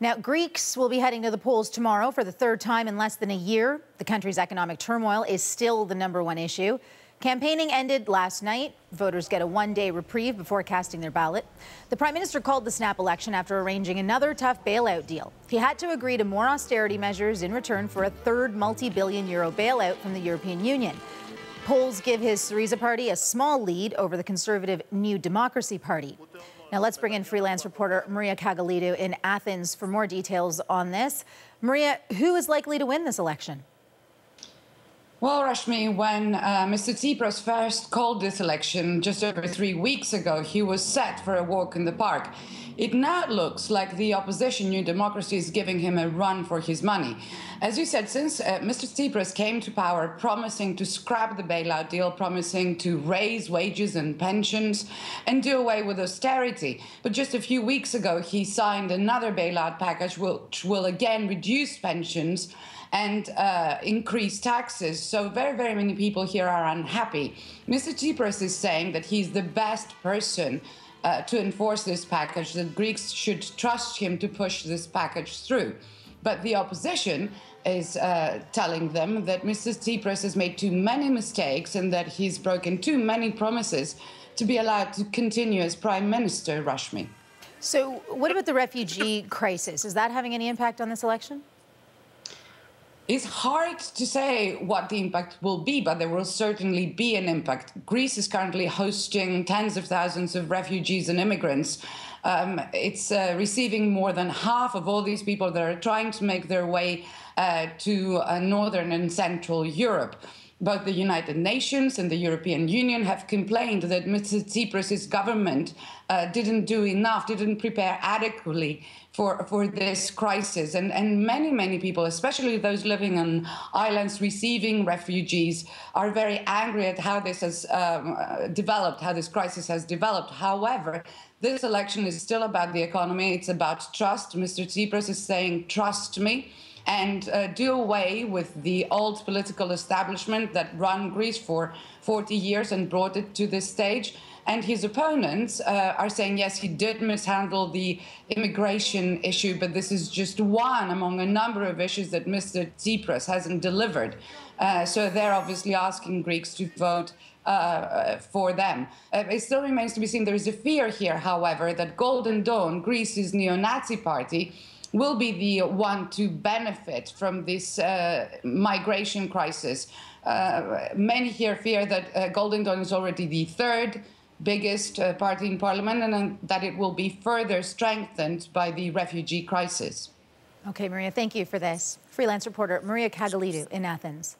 Now, Greeks will be heading to the polls tomorrow for the third time in less than a year. The country's economic turmoil is still the #1 issue. Campaigning ended last night. Voters get a one-day reprieve before casting their ballot. The Prime Minister called the snap election after arranging another tough bailout deal. He had to agree to more austerity measures in return for a third multi-billion-euro bailout from the European Union. Polls give his Syriza party a small lead over the conservative New Democracy Party. Now let's bring in freelance reporter Maria Kagalidou in Athens for more details on this. Maria, who is likely to win this election? Well, Rashmi, when Mr. Tsipras first called this election just over 3 weeks ago, he was set for a walk in the park. It now looks like the opposition, New Democracy, is giving him a run for his money. As you said, since Mr. Tsipras came to power promising to scrap the bailout deal, promising to raise wages and pensions and do away with austerity. But just a few weeks ago, he signed another bailout package which will again reduce pensions and increase taxes. So very, very many people here are unhappy. Mr. Tsipras is saying that he's the best person to enforce this package, that Greeks should trust him to push this package through. But the opposition is telling them that Mr. Tsipras has made too many mistakes and that he's broken too many promises to be allowed to continue as Prime Minister, Rashmi. So what about the refugee crisis? Is that having any impact on this election? It's hard to say what the impact will be, but there will certainly be an impact. Greece is currently hosting tens of thousands of refugees and immigrants. It's receiving more than half of all these people that are trying to make their way to northern and central Europe. Both the United Nations and the European Union have complained that Mr. Tsipras' government didn't do enough, didn't prepare adequately for this crisis. And many, many people, especially those living on islands receiving refugees, are very angry at how this has developed, how this crisis has developed. However, this election is still about the economy. It's about trust. Mr. Tsipras is saying, trust me, and do away with the old political establishment that run Greece for 40 years and brought it to this stage. And his opponents are saying, yes, he did mishandle the immigration issue, but this is just one among a number of issues that Mr. Tsipras hasn't delivered. So they're obviously asking Greeks to vote for them. It still remains to be seen. There is a fear here, however, that Golden Dawn, Greece's neo-Nazi party, will be the one to benefit from this migration crisis. Many here fear that Golden Dawn is already the third biggest party in parliament and that it will be further strengthened by the refugee crisis. Okay, Maria, thank you for this. Freelance reporter Maria Kagalidou in Athens.